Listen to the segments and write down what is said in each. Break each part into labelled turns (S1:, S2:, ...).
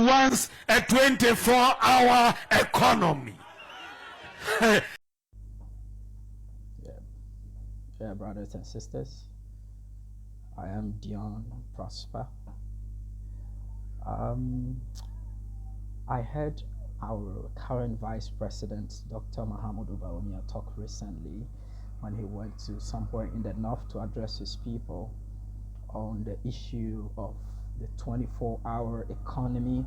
S1: wants a 24-hour economy.
S2: Yeah, brothers and sisters, I am Dion Prosper. I heard our current Vice President, Dr. Mahamudu Bawumia, talk recently when he went to somewhere in the north to address his people on the issue of the 24-hour economy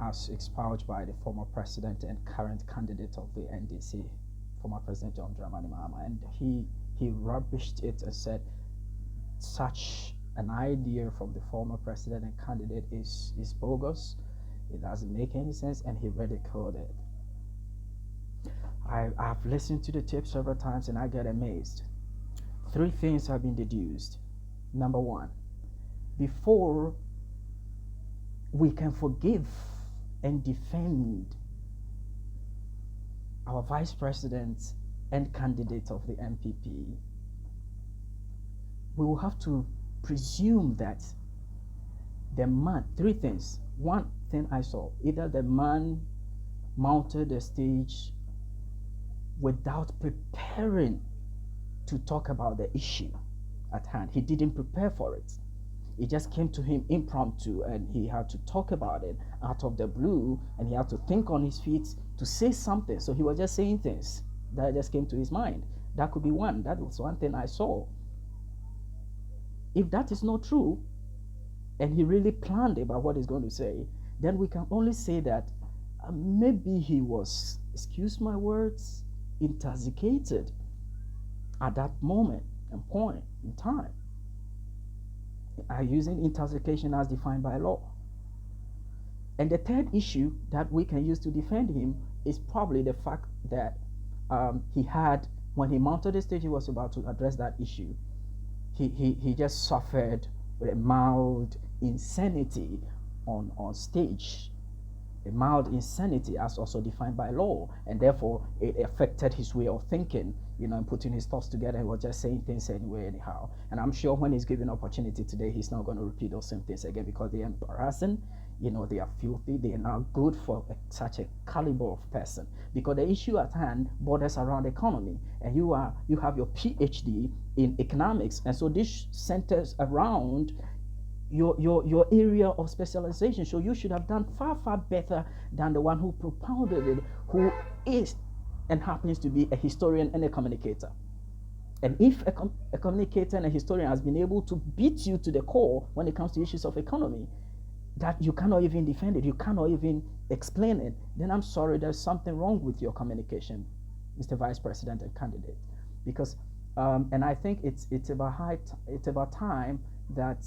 S2: as espoused by the former president and current candidate of the NDC, former President John Dramani Mahama. And he rubbished it and said such an idea from the former president and candidate is bogus. It doesn't make any sense, and he ridiculed it. I've listened to the tape several times and I get amazed. 3 things have been deduced. Number 1, before we can forgive and defend our vice president and candidate of the MPP, we will have to presume that the man, 3 things. 1 thing I saw, either the man mounted the stage without preparing to talk about the issue at hand. He didn't prepare for it. It just came to him impromptu, and he had to talk about it out of the blue, and he had to think on his feet to say something. So he was just saying things that just came to his mind. That could be one. That was one thing I saw. If that is not true, and he really planned about what he's going to say, then we can only say that maybe he was, excuse my words, intoxicated at that moment and point in time. Using intoxication as defined by law. And the third issue that we can use to defend him is probably the fact that he had, when he mounted the stage, he was about to address that issue. He just suffered with a mild insanity on stage. A mild insanity as also defined by law, and therefore it affected his way of thinking, and putting his thoughts together. He was just saying things anyway, anyhow. And I'm sure when he's given opportunity today, he's not going to repeat those same things again, because they're embarrassing, they are filthy, they are not good for such a caliber of person. Because the issue at hand borders around economy, and you have your PhD in economics, and so this centers around your area of specialization. So you should have done far better than the one who propounded it, who is and happens to be a historian and a communicator. And if a communicator and a historian has been able to beat you to the core when it comes to issues of economy, that you cannot even defend it, you cannot even explain it, then I'm sorry, there's something wrong with your communication, Mr. Vice President and candidate. Because and I think it's about time that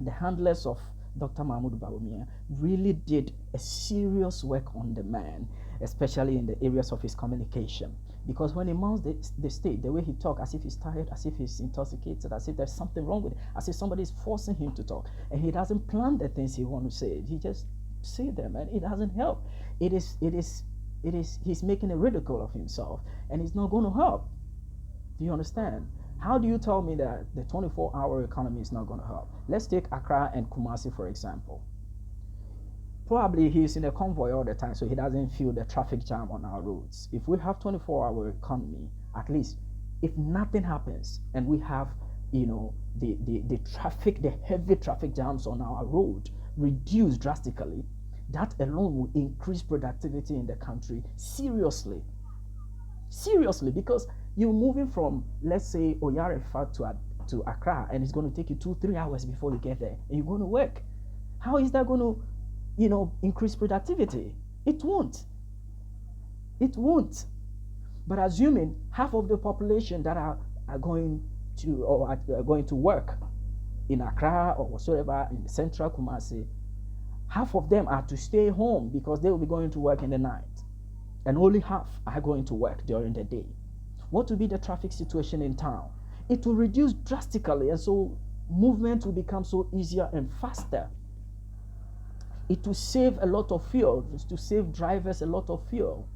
S2: the handlers of Dr. Mahamudu Bawumia really did a serious work on the man, especially in the areas of his communication. Because when he mounts the stage, the way he talks, as if he's tired, as if he's intoxicated, as if there's something wrong with it, as if somebody's forcing him to talk, and he doesn't plan the things he wants to say. He just say them, and it doesn't help. He's making a ridicule of himself, and it's not going to help. Do you understand? How do you tell me that the 24-hour economy is not going to help? Let's take Accra and Kumasi, for example. Probably he's in a convoy all the time, so he doesn't feel the traffic jam on our roads. If we have 24-hour economy, at least, if nothing happens and we have, the traffic, the heavy traffic jams on our road reduced drastically, that alone will increase productivity in the country seriously. Seriously, because you're moving from, let's say, Oyarefa to Accra, and it's going to take you 2-3 hours before you get there, and you're going to work. How is that going to, increase productivity? It won't. It won't. But assuming half of the population that are going to work in Accra or whatsoever in central Kumasi, half of them are to stay home because they will be going to work in the night, and only half are going to work during the day. What will be the traffic situation in town? It will reduce drastically, and so movement will become so easier and faster. It will save a lot of fuel. It's to save drivers a lot of fuel.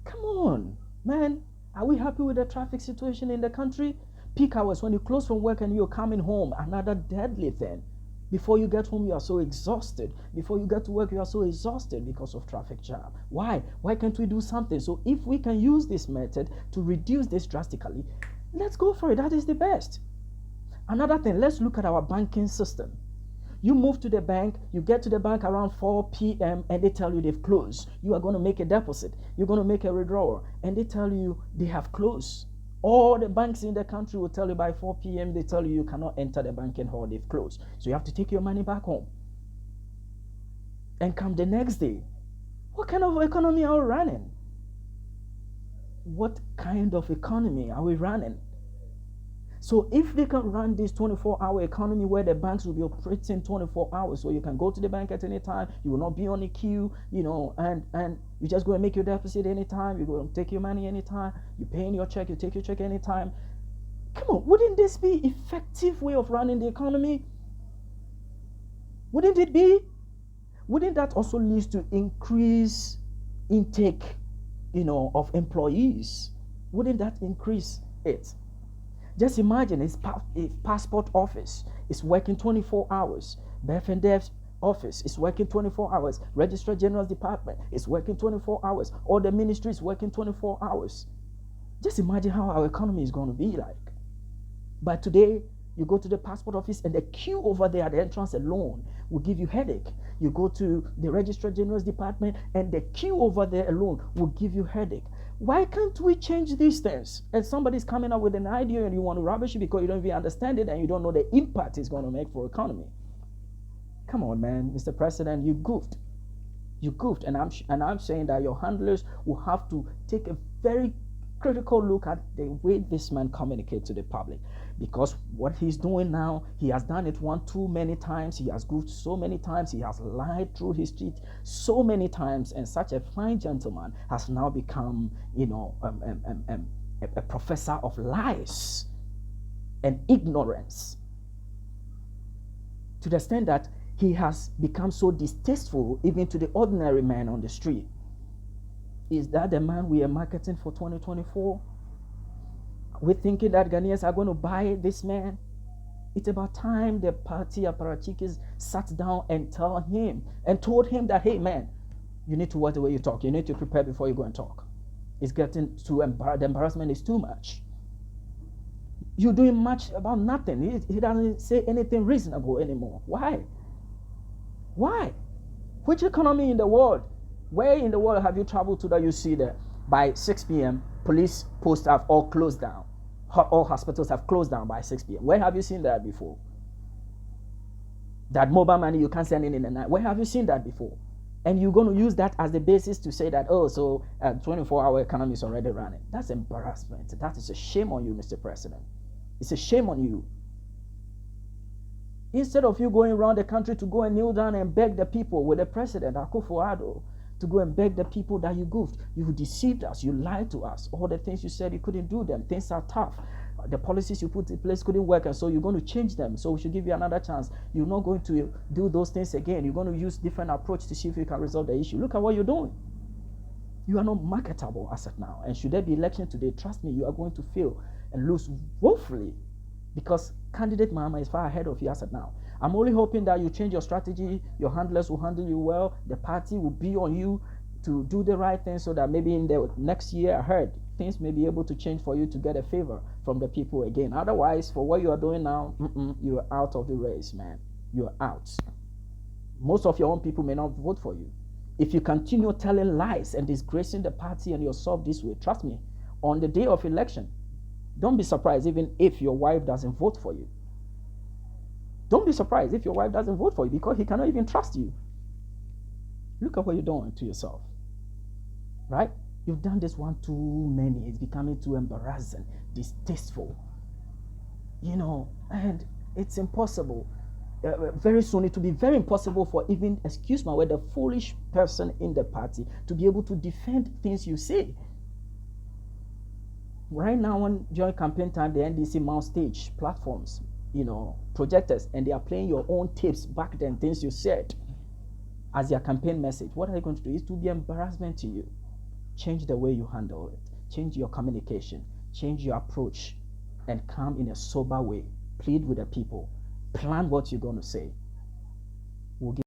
S2: Come on, man. Are we happy with the traffic situation in the country? Peak hours, when you close from work and you're coming home, another deadly thing. Before you get home, you are so exhausted. Before you get to work, you are so exhausted because of traffic jam. Why? Why can't we do something? So if we can use this method to reduce this drastically, let's go for it. That is the best. Another thing, let's look at our banking system. You move to the bank, you get to the bank around 4 p.m. and they tell you they've closed. You are going to make a deposit. You're going to make a withdrawal and they tell you they have closed. All the banks in the country will tell you by 4 p.m. they tell you cannot enter the banking hall, they've closed. So you have to take your money back home and come the next day. What kind of economy are we running? What kind of economy are we running? So if they can run this 24-hour economy where the banks will be operating 24 hours, so you can go to the bank at any time, you will not be on a queue, and you just go and make your deposit anytime, you go and take your money anytime, you pay in your check, you take your check anytime. Come on, wouldn't this be effective way of running the economy? Wouldn't it be? Wouldn't that also lead to increase intake, of employees? Wouldn't that increase it? Just imagine his passport office is working 24 hours. Birth and Death office is working 24 hours. Registrar General's department is working 24 hours. All the ministry is working 24 hours. Just imagine how our economy is going to be like. But today, you go to the passport office and the queue over there at the entrance alone will give you headache. You go to the Registrar General's department and the queue over there alone will give you headache. Why can't we change these things? And somebody's coming up with an idea and you want to rubbish it because you don't even understand it and you don't know the impact it's going to make for economy. Come on, man, Mr. President, you goofed. You goofed, and I'm saying that your handlers will have to take a very critical look at the way this man communicates to the public, because what he's doing now, he has done it too many times. He has goofed so many times. He has lied through his teeth so many times, and such a fine gentleman has now become, a professor of lies and ignorance, to the extent that he has become so distasteful even to the ordinary man on the street. Is that the man we are marketing for 2024? We're thinking that Ghanaians are going to buy this man? It's about time the party apparatchiks sat down and told him that, hey man, you need to watch the way you talk. You need to prepare before you go and talk. It's getting too the embarrassment is too much. You're doing much about nothing. He doesn't say anything reasonable anymore. Why? Why? Which economy in the world? Where in the world have you traveled to that you see that by 6 p.m. police posts have all closed down? All hospitals have closed down by 6 p.m. Where have you seen that before? That mobile money you can't send in the night. Where have you seen that before? And you're going to use that as the basis to say that, 24-hour economy is already running. That's embarrassment. That is a shame on you, Mr. President. It's a shame on you. Instead of you going around the country to go and kneel down and beg the people with the president, Akufo-Addo, to go and beg the people that you goofed. You deceived us. You lied to us. All the things you said, you couldn't do them. Things are tough. The policies you put in place couldn't work, and so you're going to change them. So we should give you another chance. You're not going to do those things again. You're going to use different approach to see if you can resolve the issue. Look at what you're doing. You are not marketable as of now. And should there be election today, trust me, you are going to fail and lose woefully, because candidate Mahama is far ahead of you as of now. I'm only hoping that you change your strategy, your handlers will handle you well, the party will be on you to do the right thing, so that maybe in the next year ahead, things may be able to change for you to get a favor from the people again. Otherwise, for what you are doing now, you are out of the race, man. You are out. Most of your own people may not vote for you. If you continue telling lies and disgracing the party and yourself this way, trust me, on the day of election, don't be surprised even if your wife doesn't vote for you. Don't be surprised if your wife doesn't vote for you, because he cannot even trust you. Look at what you're doing to yourself. Right? You've done this one too many. It's becoming too embarrassing, distasteful. And it's impossible. Very soon it will be very impossible for even, excuse my word, the foolish person in the party to be able to defend things you say. Right now, during campaign time, the NDC mount stage platforms, projectors, and they are playing your own tapes back then, things you said as your campaign message. What are you going to do? It will be embarrassment to you. Change the way you handle it. Change your communication. Change your approach, and come in a sober way. Plead with the people. Plan what you're going to say. will give